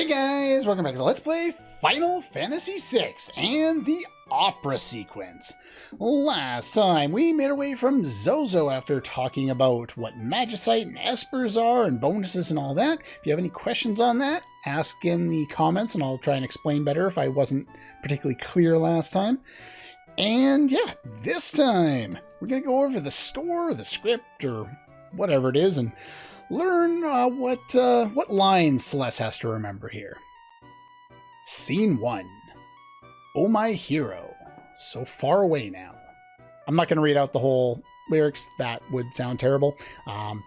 Hey guys, welcome back to Let's Play Final Fantasy VI and the opera sequence. Last time we made our way from Zozo after talking about what Magicite and Espers are and bonuses and all that. If you have any questions on that, ask in the comments and I'll try and explain better if I wasn't particularly clear last time. And yeah, this time we're going to go over the score, the script, or whatever it is, and learn what lines Celeste has to remember here. Scene 1. Oh my hero, so far away now. I'm not going to read out the whole lyrics, that would sound terrible.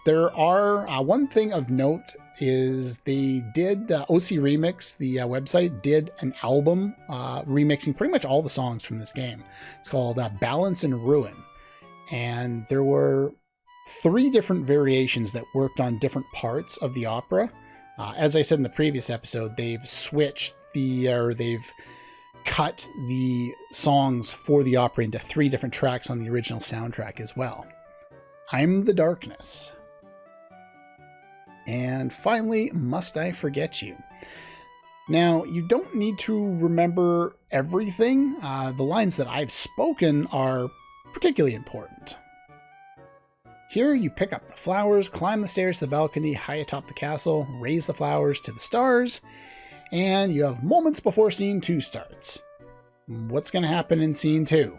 There are, one thing of note is they did, OC Remix, the website, did an album remixing pretty much all the songs from this game. It's called Balance and Ruin. And there were 3 different variations that worked on different parts of the opera. As I said in the previous episode, they've switched they've cut the songs for the opera into 3 different tracks on the original soundtrack as well. I'm the Darkness. And finally, Must I Forget You. Now, you don't need to remember everything. The lines that I've spoken are particularly important. Here you pick up the flowers, climb the stairs to the balcony high atop the castle, raise the flowers to the stars, and you have moments before scene 2 starts. What's going to happen in scene 2?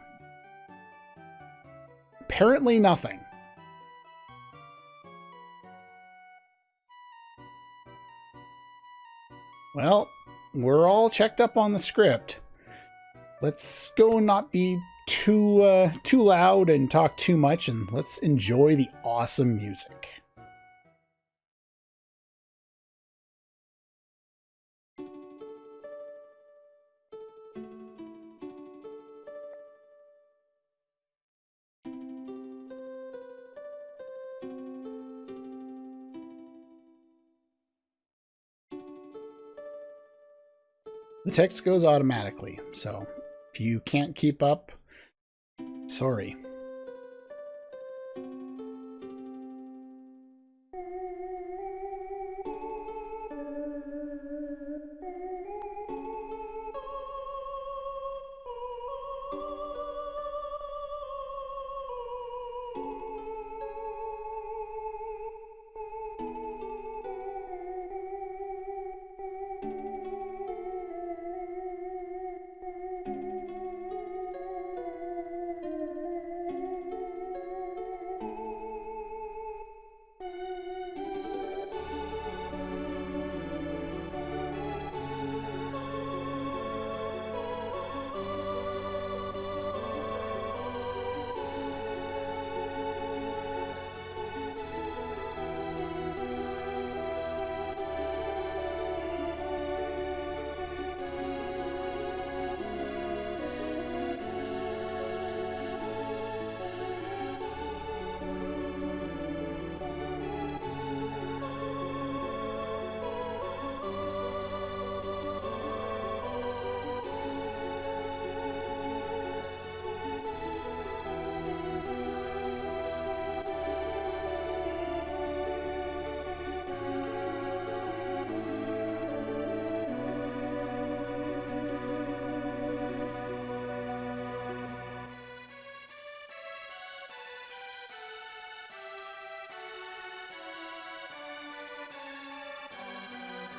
Apparently nothing. Well, we're all checked up on the script. Let's go not be too loud and talk too much, and let's enjoy the awesome music. The text goes automatically, so if you can't keep up, sorry.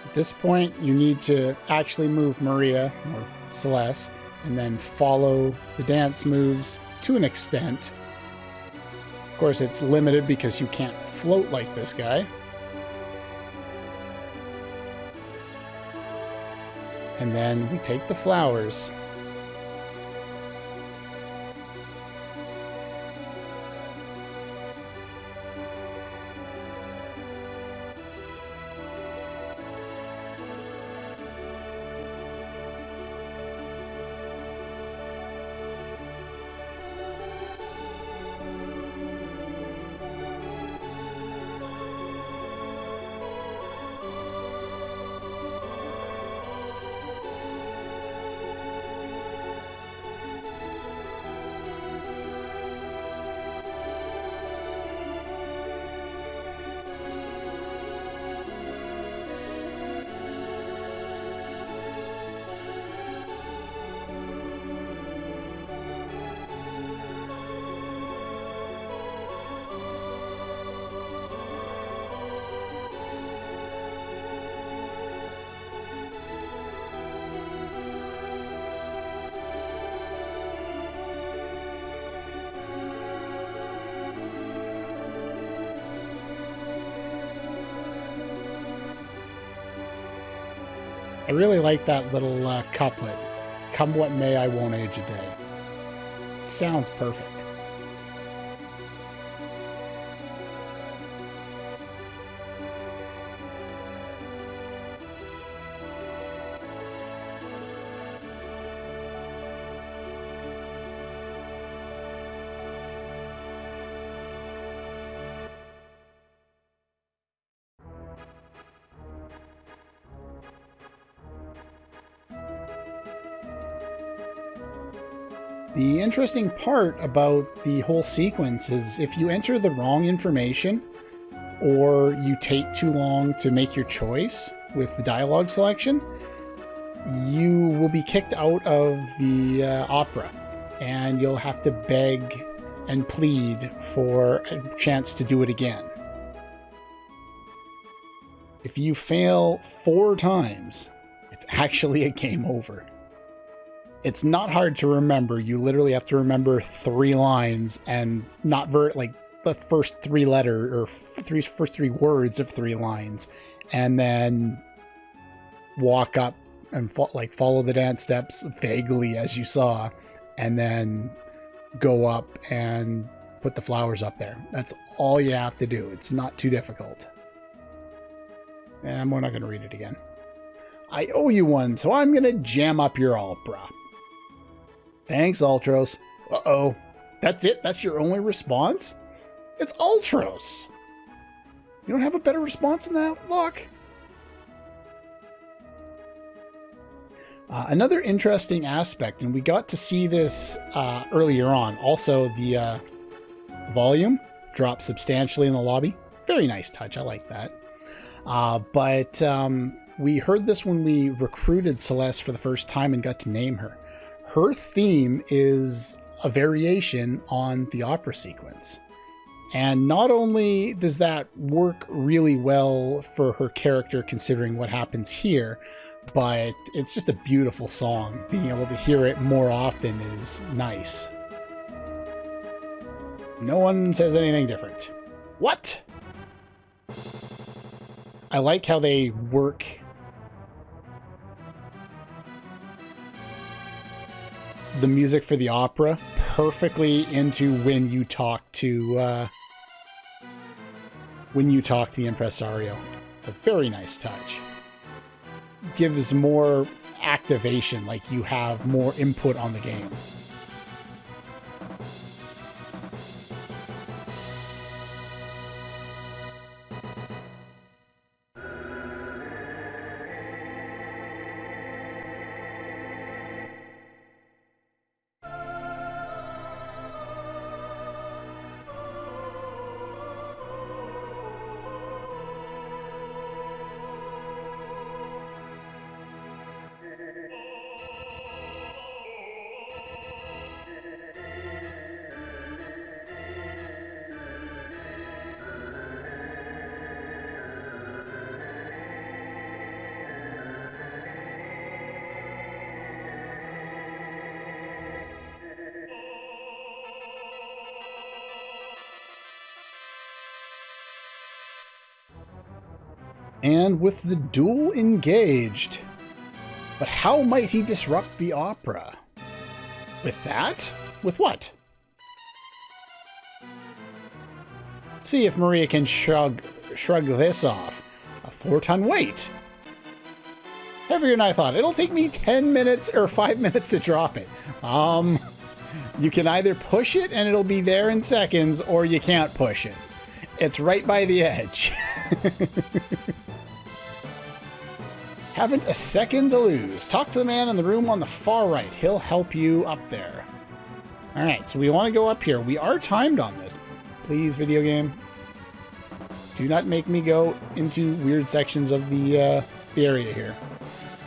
At this point, you need to actually move Maria, or Celeste, and then follow the dance moves to an extent. Of course, it's limited because you can't float like this guy. And then we take the flowers. I really like that little couplet. Come what may, I won't age a day. It sounds perfect. The interesting part about the whole sequence is if you enter the wrong information or you take too long to make your choice with the dialogue selection, you will be kicked out of the opera and you'll have to beg and plead for a chance to do it again. If you fail 4 times, it's actually a game over. It's not hard to remember. You literally have to remember 3 lines and not like the first 3 first 3 words of 3 lines, and then walk up and follow the dance steps vaguely as you saw, and then go up and put the flowers up there. That's all you have to do. It's not too difficult. And we're not going to read it again. I owe you one, so I'm going to jam up your opera. Thanks, Ultros. Uh-oh. That's it? That's your only response? It's Ultros! You don't have a better response than that? Look! Another interesting aspect, and we got to see this earlier on, also the volume dropped substantially in the lobby. Very nice touch. I like that. But we heard this when we recruited Celeste for the first time and got to name her. Her theme is a variation on the opera sequence. And not only does that work really well for her character considering what happens here, but it's just a beautiful song. Being able to hear it more often is nice. No one says anything different. What? I like how they work the music for the opera perfectly into when you talk to the impresario. It's a very nice touch. Gives more activation, like you have more input on the game. And with the duel engaged. But how might he disrupt the opera? With that? With what? Let's see if Maria can shrug this off. A 4-ton weight. Heavier than I thought. It'll take me 10 minutes or 5 minutes to drop it. You can either push it and it'll be there in seconds, or you can't push it. It's right by the edge. Haven't a second to lose. Talk to the man in the room on the far right. He'll help you up there. All right, so we want to go up here. We are timed on this. Please, video game. Do not make me go into weird sections of the area here.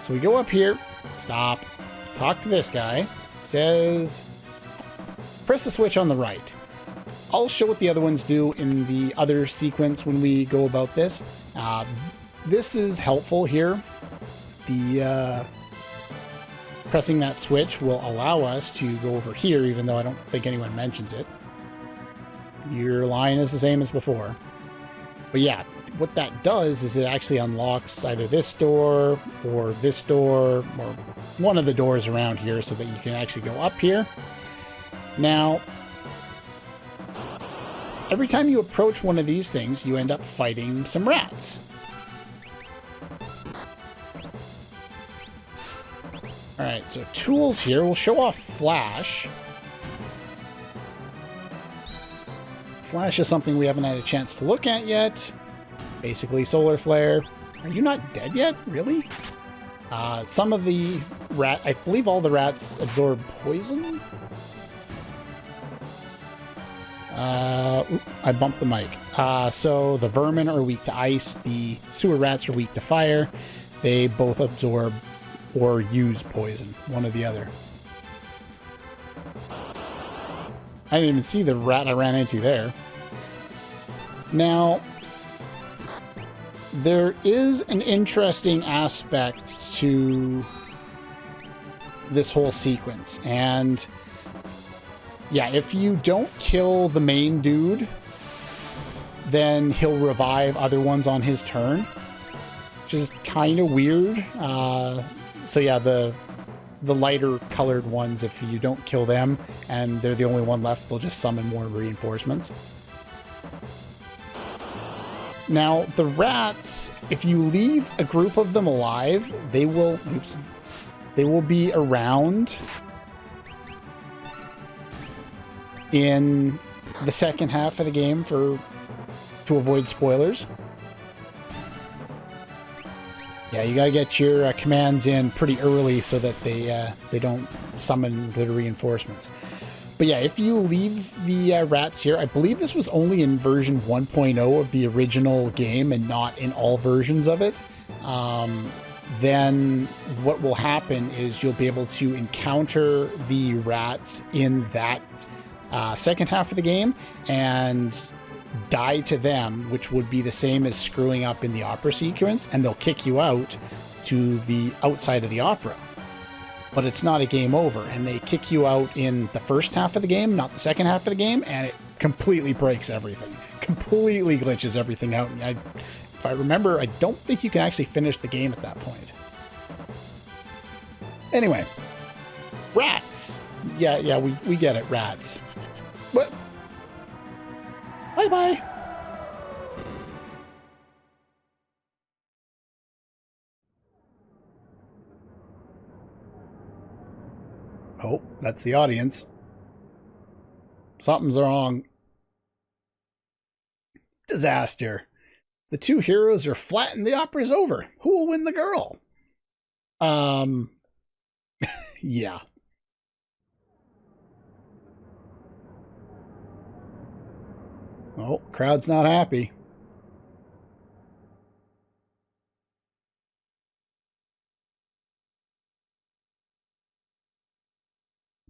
So we go up here. Stop. Talk to this guy. Says, press the switch on the right. I'll show what the other ones do in the other sequence when we go about this. This is helpful here. The pressing that switch will allow us to go over here, even though I don't think anyone mentions it. Your line is the same as before. But yeah, what that does is it actually unlocks either this door or one of the doors around here so that you can actually go up here. Now, every time you approach one of these things, you end up fighting some rats. Alright, so tools here. We'll show off Flash. Flash is something we haven't had a chance to look at yet. Basically, solar flare. Are you not dead yet? Really? Some of the rat... I believe all the rats absorb poison? I bumped the mic. So the vermin are weak to ice. The sewer rats are weak to fire. They both absorb or use poison. One or the other. I didn't even see the rat I ran into there. Now, there is an interesting aspect to this whole sequence. And yeah, if you don't kill the main dude, then he'll revive other ones on his turn, which is kind of weird. So yeah, the lighter colored ones, if you don't kill them and they're the only one left, they'll just summon more reinforcements. Now, the rats, if you leave a group of them alive, they will be around in the second half of the game to avoid spoilers. Yeah, you gotta get your commands in pretty early so that they don't summon glitter reinforcements. But yeah, if you leave the rats here, I believe this was only in version 1.0 of the original game and not in all versions of it. Then what will happen is you'll be able to encounter the rats in that second half of the game and die to them, which would be the same as screwing up in the opera sequence, and they'll kick you out to the outside of the opera. But it's not a game over, and they kick you out in the first half of the game, not the second half of the game, and it completely breaks everything. Completely glitches everything out. And if I remember, I don't think you can actually finish the game at that point. Anyway, rats. Yeah, we get it, rats. What? Bye-bye. Oh, that's the audience. Something's wrong. Disaster. The two heroes are flat and the opera's over. Who will win the girl? Yeah. Oh, crowd's not happy.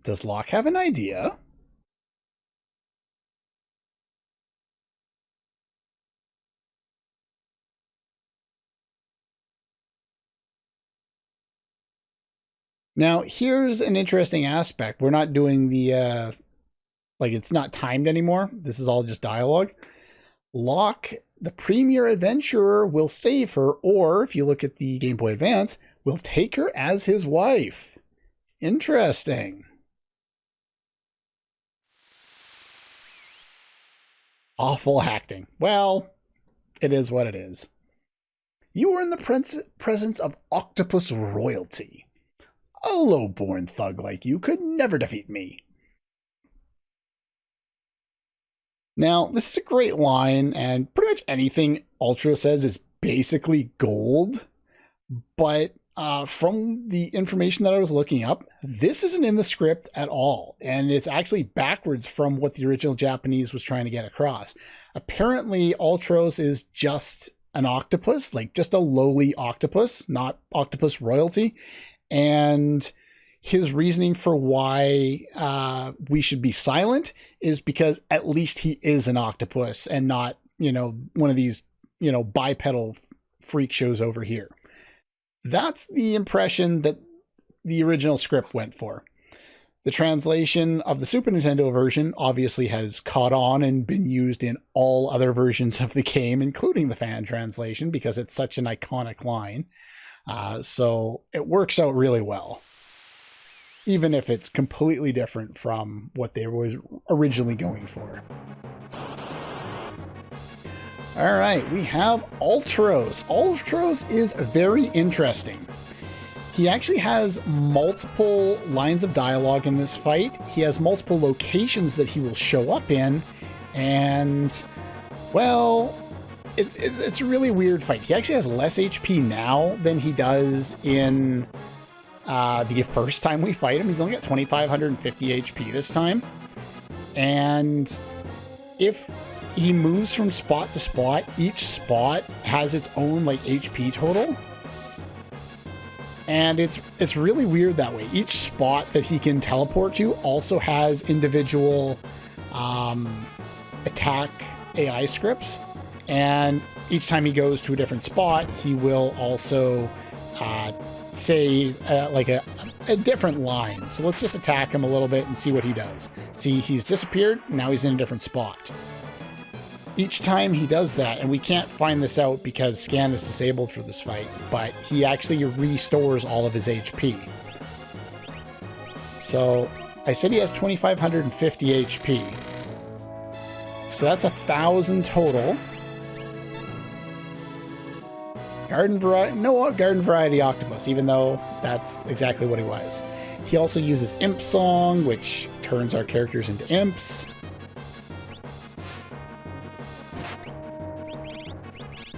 Does Locke have an idea? Now, here's an interesting aspect. We're not doing the, like, it's not timed anymore. This is all just dialogue. Locke, the premier adventurer, will save her, or if you look at the Game Boy Advance, will take her as his wife. Interesting. Awful acting. Well, it is what it is. You are in the presence of octopus royalty. A low-born thug like you could never defeat me. Now, this is a great line, and pretty much anything Ultra says is basically gold. But from the information that I was looking up, this isn't in the script at all. And it's actually backwards from what the original Japanese was trying to get across. Apparently, Ultros is just an octopus, like just a lowly octopus, not octopus royalty. And his reasoning for why we should be silent is because at least he is an octopus and not, one of these, bipedal freak shows over here. That's the impression that the original script went for. The translation of the Super Nintendo version obviously has caught on and been used in all other versions of the game, including the fan translation, because it's such an iconic line. So it works out really well, even if it's completely different from what they were originally going for. All right, we have Ultros. Ultros is very interesting. He actually has multiple lines of dialogue in this fight. He has multiple locations that he will show up in, and, well, it's a really weird fight. He actually has less HP now than he does in the first time we fight him. He's only got 2,550 HP this time. And if he moves from spot to spot, each spot has its own like HP total. And it's really weird that way. Each spot that he can teleport to also has individual attack AI scripts. And each time he goes to a different spot, he will also say like a different line. So let's just attack him a little bit and see what he does. See, he's disappeared. Now he's in a different spot. Each time he does that, and we can't find this out because scan is disabled for this fight, but he actually restores all of his HP. So I said he has 2,550 HP. So that's 1,000 total. Garden Variety Octopus, even though that's exactly what he was. He also uses Imp Song, which turns our characters into imps.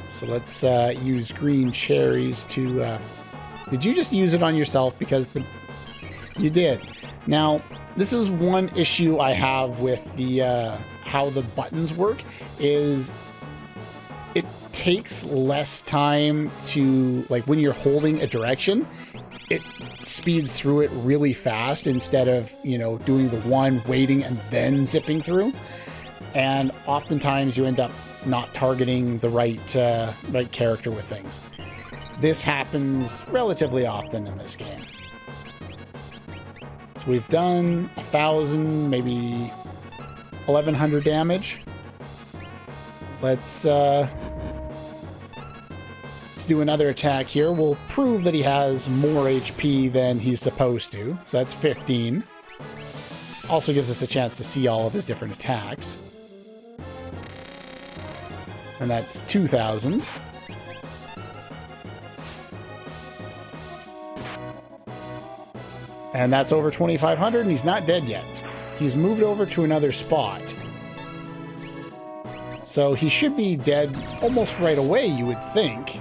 So let's use green cherries to... Did you just use it on yourself? Because you did. Now, this is one issue I have with the how the buttons work, is it takes less time to, like, when you're holding a direction, it speeds through it really fast instead of, you know, doing the one, waiting, and then zipping through. And oftentimes you end up not targeting the right character with things. This happens relatively often in this game. So we've done 1,000, maybe 1,100 damage. Let's do another attack here. We'll prove that he has more HP than he's supposed to. So that's 15. Also gives us a chance to see all of his different attacks. And that's 2,000. And that's over 2,500, and he's not dead yet. He's moved over to another spot. So he should be dead almost right away, you would think.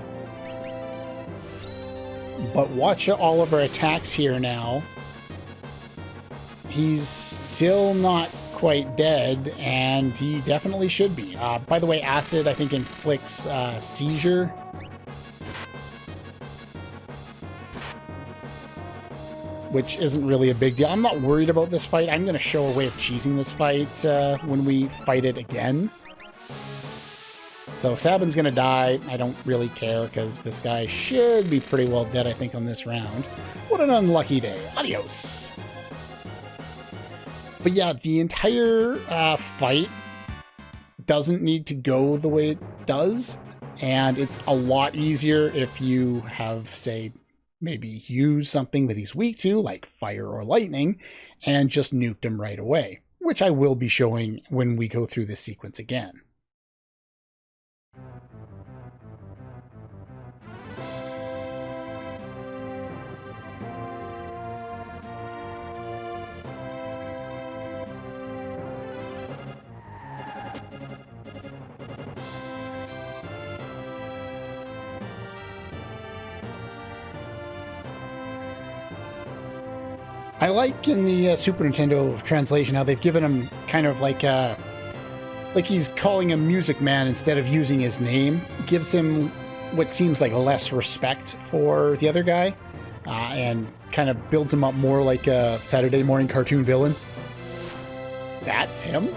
But watch all of our attacks here now. He's still not quite dead, and he definitely should be. By the way, acid, I think, inflicts seizure. Which isn't really a big deal. I'm not worried about this fight. I'm going to show a way of cheesing this fight when we fight it again. So Sabin's going to die. I don't really care because this guy should be pretty well dead, I think, on this round. What an unlucky day. Adios. But yeah, the entire fight doesn't need to go the way it does. And it's a lot easier if you have, say, maybe use something that he's weak to, like fire or lightning, and just nuked him right away, which I will be showing when we go through this sequence again. I like in the Super Nintendo translation how they've given him kind of like he's calling him Music Man instead of using his name. Gives him what seems like less respect for the other guy, and kind of builds him up more like a Saturday morning cartoon villain. That's him?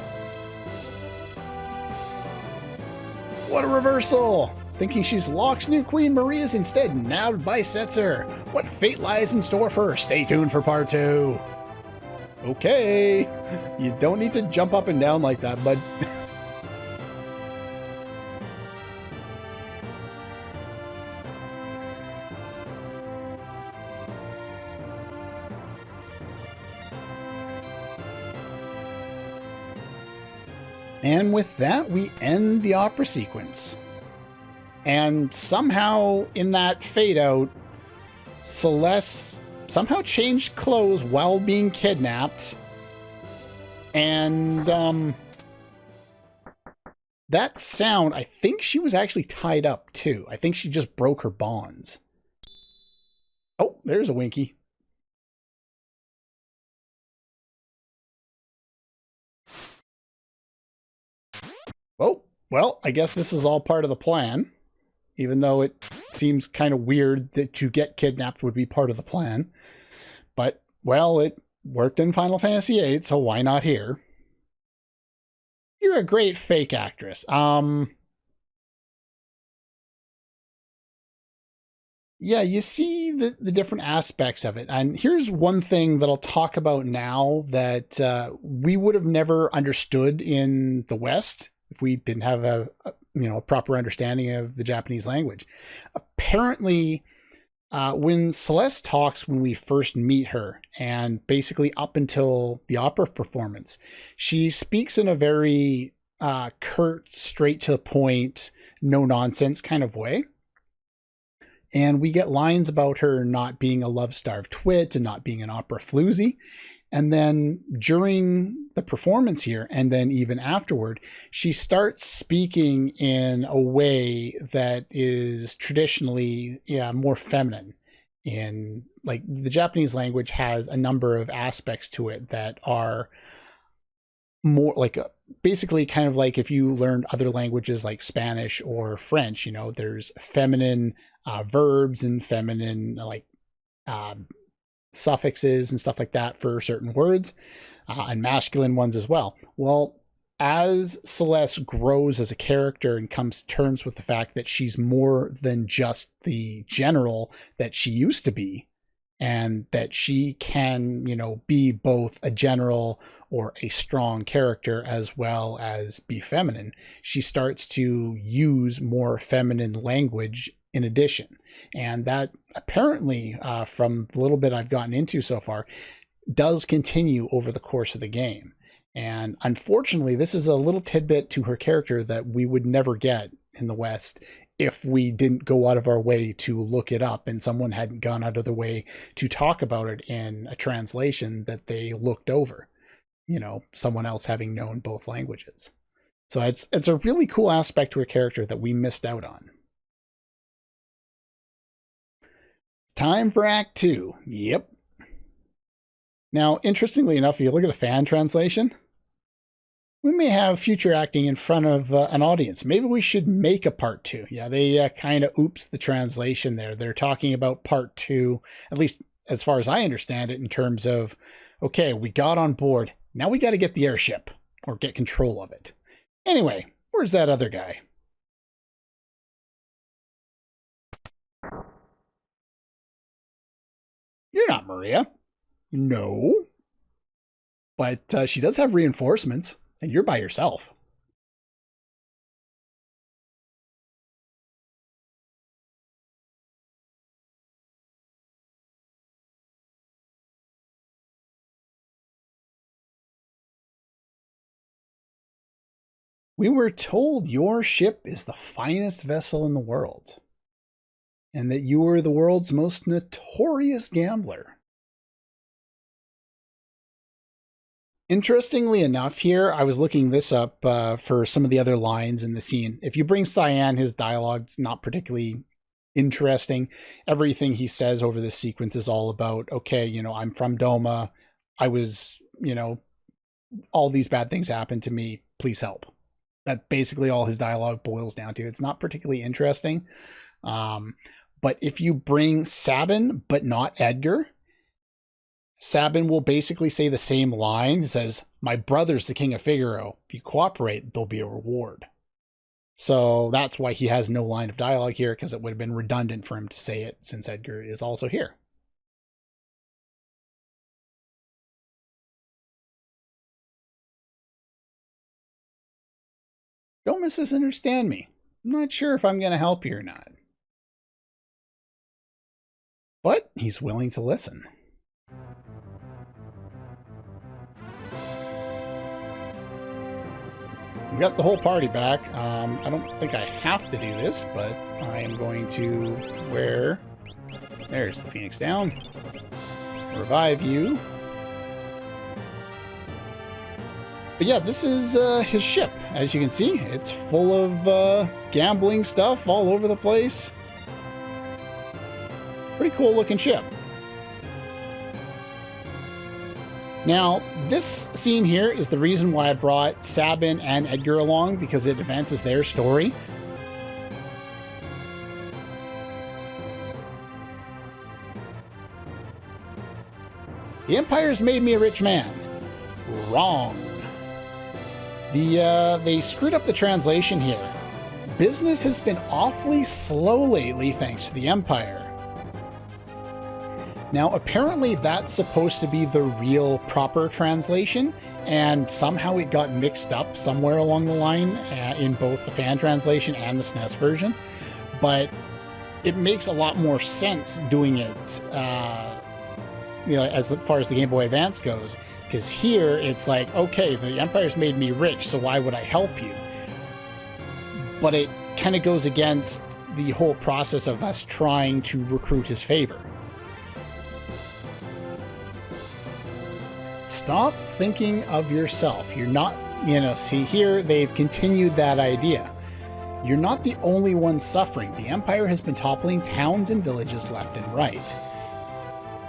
What a reversal! Thinking she's Locke's new Queen, Maria's instead nabbed by Setzer. What fate lies in store for her? Stay tuned for part 2. Okay. You don't need to jump up and down like that, bud. And with that, we end the opera sequence. And somehow in that fade out, Celeste somehow changed clothes while being kidnapped. And that sound, I think she was actually tied up too. I think she just broke her bonds. Oh, there's a Winky. Oh, well, I guess this is all part of the plan. Even though it seems kind of weird that to get kidnapped would be part of the plan. But, well, it worked in Final Fantasy VIII, so why not here? You're a great fake actress. Yeah, you see the different aspects of it. And here's one thing that I'll talk about now that we would have never understood in the West if we didn't have a proper understanding of the Japanese language. Apparently, when Celeste talks when we first meet her, and basically up until the opera performance, she speaks in a very curt, straight to the point, no nonsense kind of way. And we get lines about her not being a love-starved twit and not being an opera floozy. And then during the performance here, and then even afterward, she starts speaking in a way that is traditionally more feminine. In like the Japanese language has a number of aspects to it that are more like basically kind of like if you learned other languages like Spanish or French, there's feminine verbs and feminine like suffixes and stuff like that for certain words, and masculine ones as well. Well, as Celeste grows as a character and comes to terms with the fact that she's more than just the general that she used to be, and that she can, be both a general or a strong character as well as be feminine, she starts to use more feminine language in addition. And that apparently, from the little bit I've gotten into so far, does continue over the course of the game. And unfortunately, this is a little tidbit to her character that we would never get in the West if we didn't go out of our way to look it up and someone hadn't gone out of the way to talk about it in a translation that they looked over, someone else having known both languages. So it's a really cool aspect to a character that we missed out on. Time for Act 2. Yep. Now, interestingly enough, if you look at the fan translation, we may have future acting in front of an audience. Maybe we should make a part 2. Yeah, they kind of oops the translation there. They're talking about part 2, at least as far as I understand it, in terms of, okay, we got on board. Now we got to get the airship or get control of it. Anyway, where's that other guy? You're not Maria. No. But she does have reinforcements. And you're by yourself. We were told your ship is the finest vessel in the world, and that you are the world's most notorious gambler. Interestingly enough here, I was looking this up for some of the other lines in the scene. If you bring Cyan, his dialogue's not particularly interesting. Everything he says over this sequence is all about, okay, I'm from Doma. I was, all these bad things happened to me. Please help. That's basically all his dialogue boils down to. It's not particularly interesting. But if you bring Sabin, but not Edgar, Sabin will basically say the same line. It says, my brother's the king of Figaro. If you cooperate, there'll be a reward. So that's why he has no line of dialogue here, because it would have been redundant for him to say it since Edgar is also here. Don't misunderstand me. I'm not sure if I'm going to help you or not. But he's willing to listen. We got the whole party back. I don't think I have to do this, but I am going to wear... There's the Phoenix down. Revive you. But yeah, this is his ship. As you can see, it's full of gambling stuff all over the place. Pretty cool looking ship. Now, this scene here is the reason why I brought Sabin and Edgar along, because it advances their story. The Empire's made me a rich man. Wrong. They screwed up the translation here. Business has been awfully slow lately thanks to the Empire. Now, apparently that's supposed to be the real proper translation, and somehow it got mixed up somewhere along the line in both the fan translation and the SNES version. But it makes a lot more sense doing it, as far as the Game Boy Advance goes. Because here it's like, okay, the Empire's made me rich, so why would I help you? But it kind of goes against the whole process of us trying to recruit his favor. Stop thinking of yourself. You're not, see here, they've continued that idea. You're not the only one suffering. The Empire has been toppling towns and villages left and right.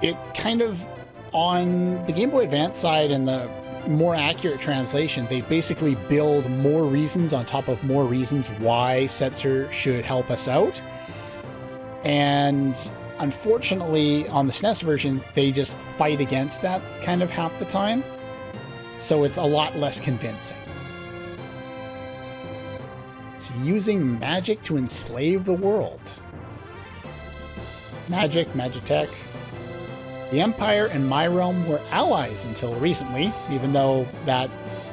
It kind of, on the Game Boy Advance side and the more accurate translation, they basically build more reasons on top of more reasons why Setzer should help us out. And unfortunately, on the SNES version, they just fight against that kind of half the time. So it's a lot less convincing. It's using magic to enslave the world. Magic, Magitech. The Empire and my realm were allies until recently, even though that,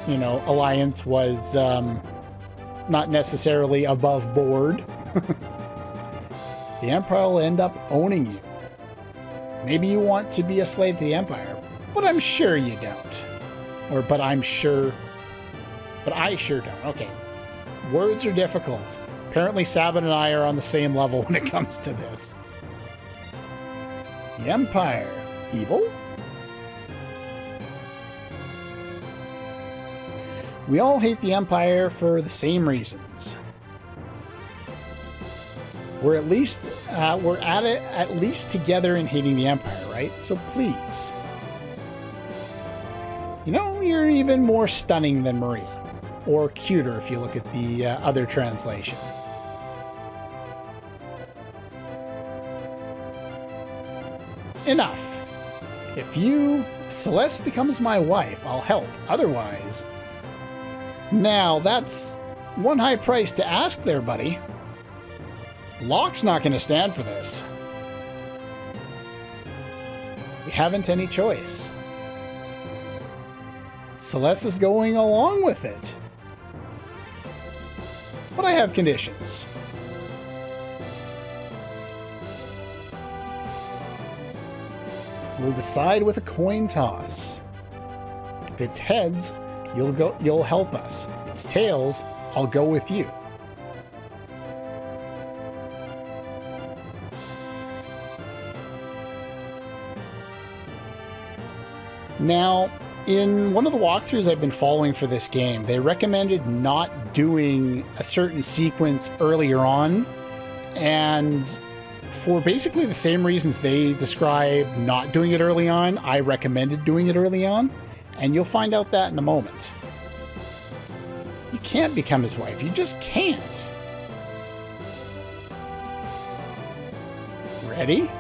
alliance was not necessarily above board. The Empire will end up owning you. Maybe you want to be a slave to the Empire, but I'm sure you don't. But I sure don't. Okay. Words are difficult. Apparently Sabin and I are on the same level when it comes to this. The Empire. Evil? We all hate the Empire for the same reasons. We're at least together in hating the Empire, right? So please. You're even more stunning than Maria. Or cuter if you look at the other translation. Enough. If Celeste becomes my wife, I'll help. Otherwise... Now, that's one high price to ask there, buddy. Locke's not going to stand for this. We haven't any choice. Celeste is going along with it. But I have conditions. We'll decide with a coin toss. If it's heads, you'll help us. If it's tails, I'll go with you. Now, in one of the walkthroughs I've been following for this game, they recommended not doing a certain sequence earlier on, and for basically the same reasons they describe not doing it early on, I recommended doing it early on, and you'll find out that in a moment. You can't become his wife. You just can't. Ready?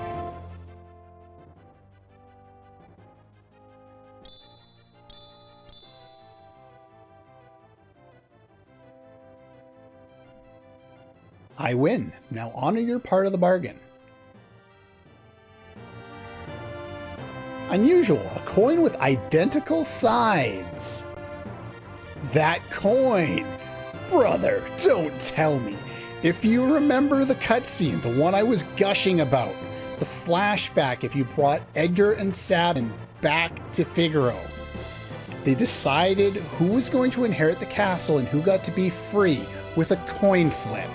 I win. Now honor your part of the bargain. Unusual. A coin with identical sides. That coin. Brother, don't tell me. If you remember the cutscene, the one I was gushing about, the flashback, if you brought Edgar and Sabin back to Figaro, they decided who was going to inherit the castle and who got to be free with a coin flip.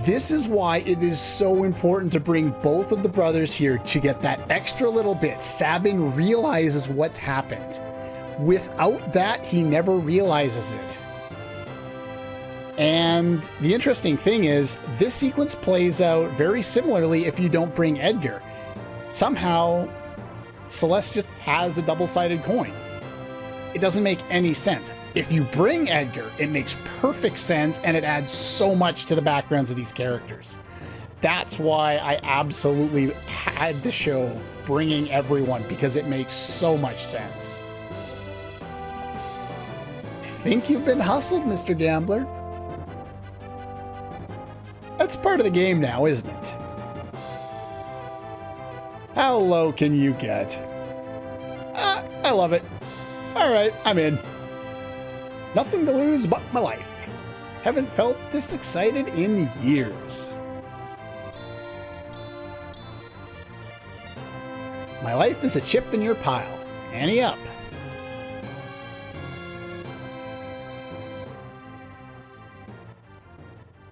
This is why it is so important to bring both of the brothers here to get that extra little bit. Sabin realizes what's happened. Without that, he never realizes it. And the interesting thing is, this sequence plays out very similarly if you don't bring Edgar. Somehow, Celeste just has a double-sided coin. It doesn't make any sense. If you bring Edgar, it makes perfect sense, and it adds so much to the backgrounds of these characters. That's why I absolutely had to show bringing everyone, because it makes so much sense. I think you've been hustled, Mr. Gambler. That's part of the game now, isn't it? How low can you get? I love it. All right, I'm in. Nothing to lose but my life. Haven't felt this excited in years. My life is a chip in your pile. Ante up.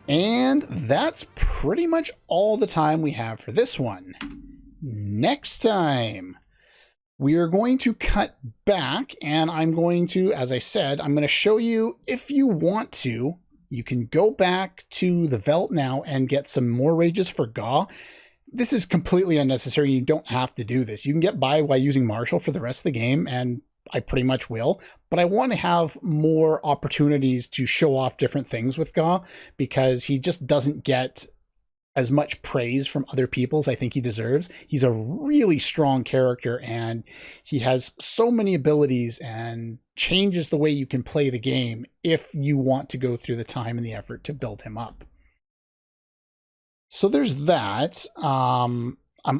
And that's pretty much all the time we have for this one. Next time, we are going to cut back, and I'm going to, as I said, I'm going to show you, if you want to, you can go back to the Veld now and get some more rages for Gaw. This is completely unnecessary. You don't have to do this. You can get by using Marshall for the rest of the game, and I pretty much will, but I want to have more opportunities to show off different things with Gaw, because he just doesn't get as much praise from other people as I think he deserves. He's a really strong character, and he has so many abilities and changes the way you can play the game if you want to go through the time and the effort to build him up. So there's that. I'm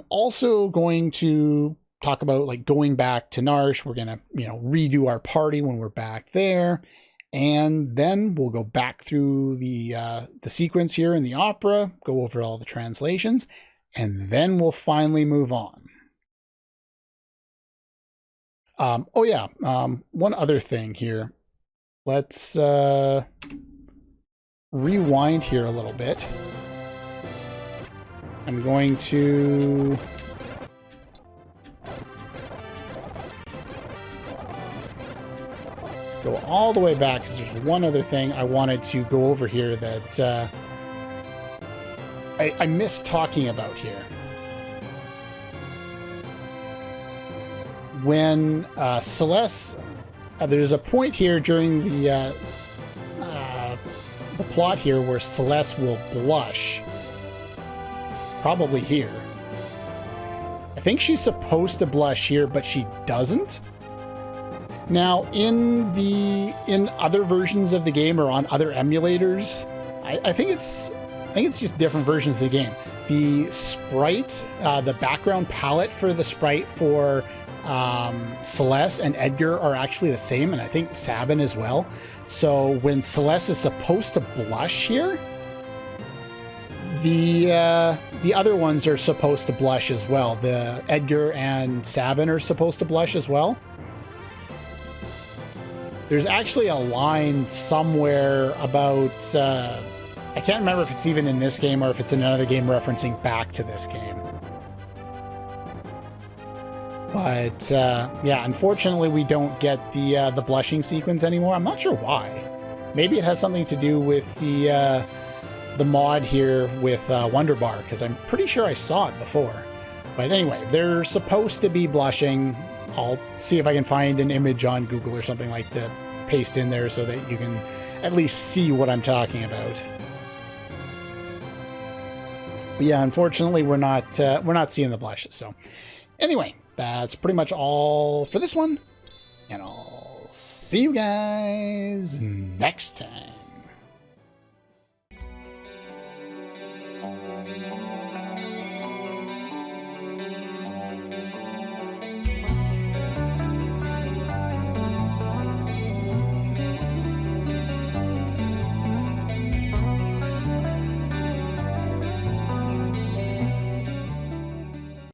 also going to talk about like going back to Narsh. We're gonna, redo our party when we're back there, and then we'll go back through the sequence here in the opera, go over all the translations, and then we'll finally move on. One other thing here. Let's rewind here a little bit. I'm going to go all the way back, because there's one other thing I wanted to go over here that I missed talking about here. When Celeste, there's a point here during the plot here where Celeste will blush. Probably here. I think she's supposed to blush here, but she doesn't. Now, in other versions of the game or on other emulators, I think it's just different versions of the game. The sprite, the background palette for the sprite for Celeste and Edgar are actually the same, and I think Sabin as well. So when Celeste is supposed to blush here, the other ones are supposed to blush as well. The Edgar and Sabin are supposed to blush as well. There's actually a line somewhere about, I can't remember if it's even in this game or if it's in another game referencing back to this game. But yeah, unfortunately we don't get the blushing sequence anymore. I'm not sure why. Maybe it has something to do with the mod here with Wonderbar, because I'm pretty sure I saw it before. But anyway, they're supposed to be blushing. I'll see if I can find an image on Google or something like to paste in there so that you can at least see what I'm talking about. But yeah, unfortunately, we're not seeing the blushes. So anyway, that's pretty much all for this one, and I'll see you guys next time.